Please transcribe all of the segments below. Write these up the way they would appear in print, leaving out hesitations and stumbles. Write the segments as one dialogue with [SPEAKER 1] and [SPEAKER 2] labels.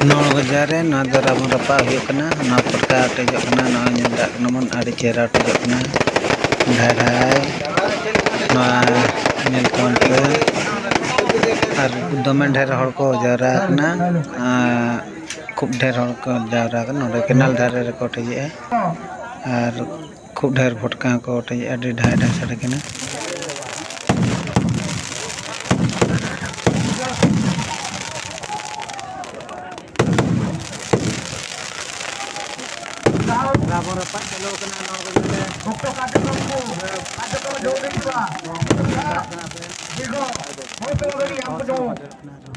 [SPEAKER 1] नौ बजारे ना दरा रपा ना पटका अटेजना ना नमन आड़ी चेहरा अटेजना ढाई और दमे ढेर हड़ को जावरा खूब ढेर हड़ को जावरा नोडे केनाल धारे रे को अटेजे और खूब ढेर फटका को अटेजे आड़ी ढाई ढाई साढ़े केना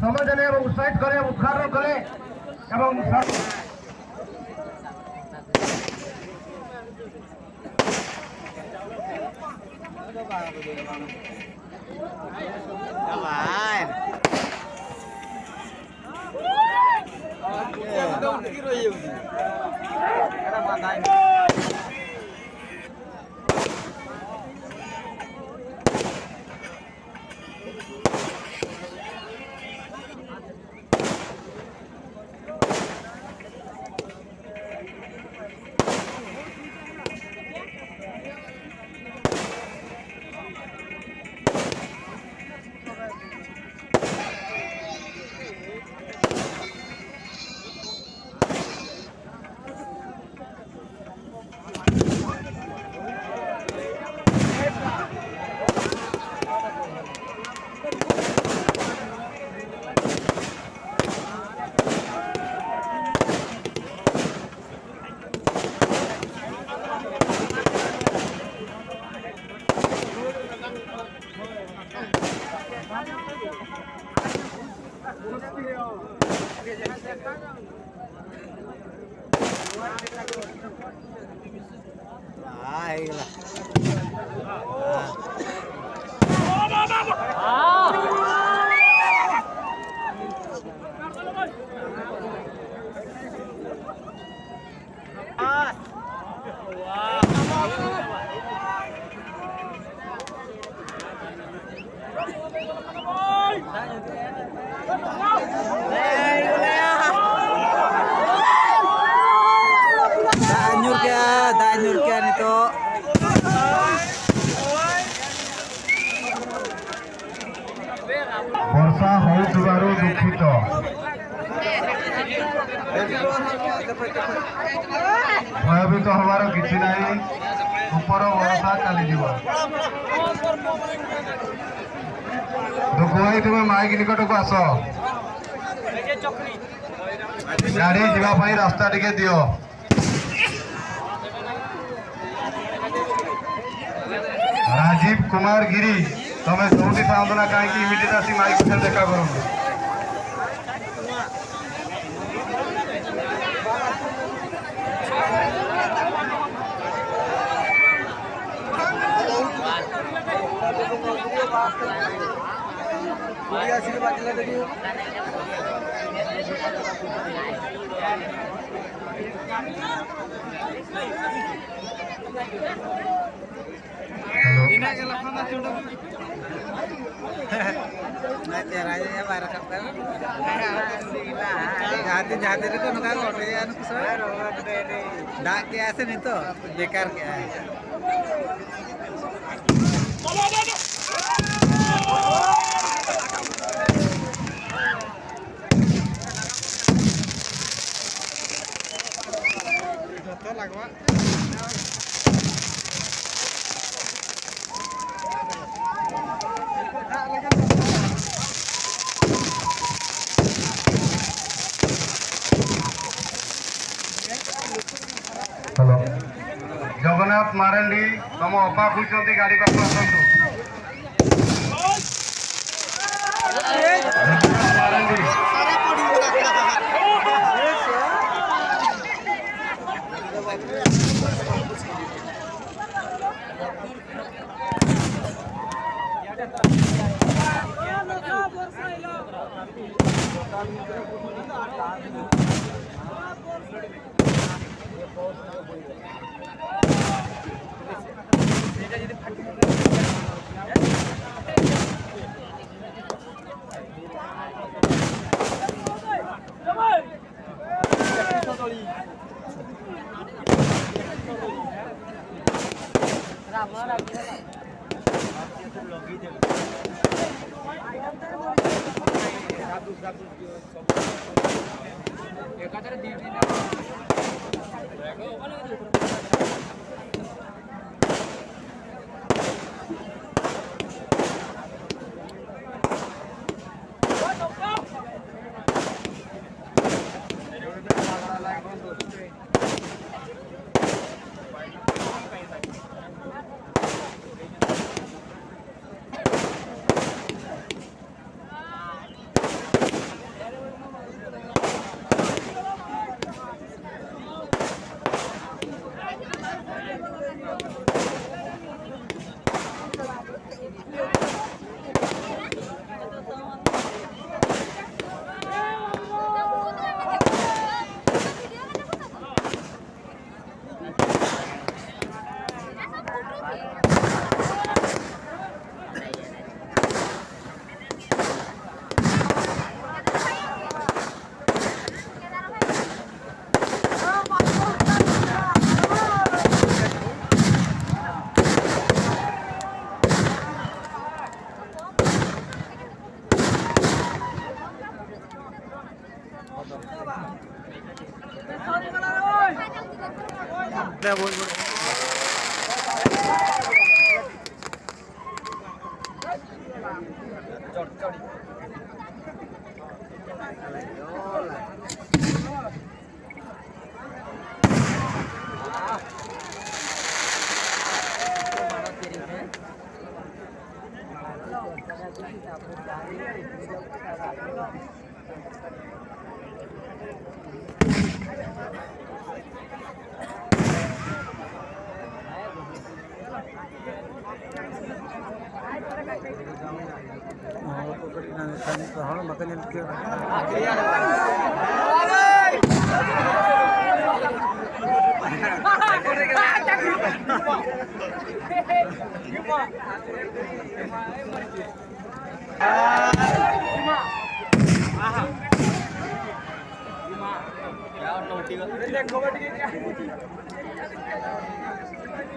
[SPEAKER 2] समझने और उत्साहित करे उत्साह करे एवं
[SPEAKER 1] दाnyur क्या nih tuh
[SPEAKER 2] वर्षा होउथिबारु दुखित भयभीत हमार किछि नाही ऊपर वर्षा चली जीव दुख होई तुम माइक निकट को आस गाड़ी जीवा पाई रास्ता टिके दियो राजीव कुमार गिरी तमें जोटी साधना कहीं इमिडिएट आसी माइक से देखा करो
[SPEAKER 1] बेकार क्या है
[SPEAKER 2] हेलो जगन्नाथ मारंडी तुम अपा खुशी गाड़ी पास आसतु मारंडी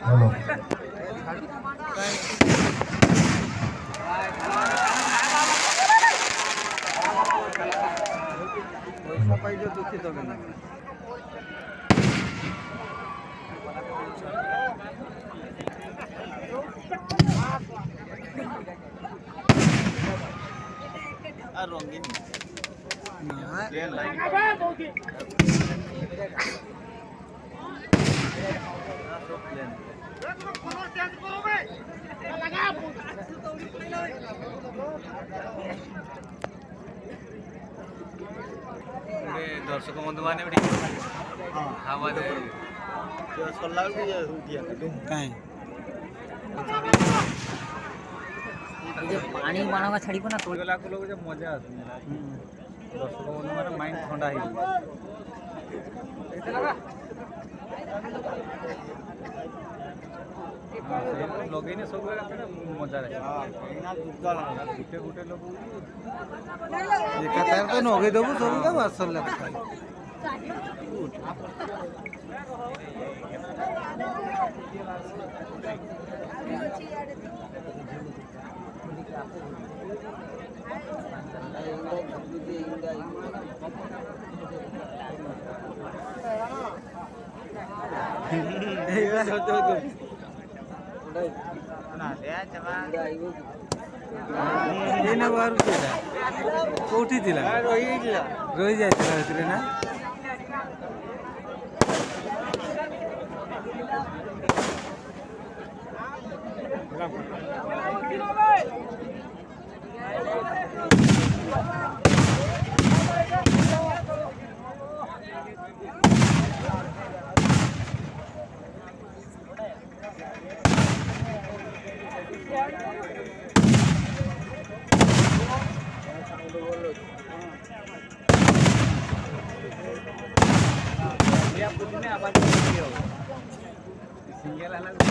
[SPEAKER 2] हेलो
[SPEAKER 1] पाहिजे दुखी दोघांना रंगीन दर्शक बंधु मैंने
[SPEAKER 3] पानी बाणा छाड़ी ना तो
[SPEAKER 1] लोग जो मजा आस दर्शक बंधु मैंने माइंड ठंडा हो लगे सब मजा गोटे लोग तो नगे देवु सब आसल कौटी रही जाए ना सिंगल अलग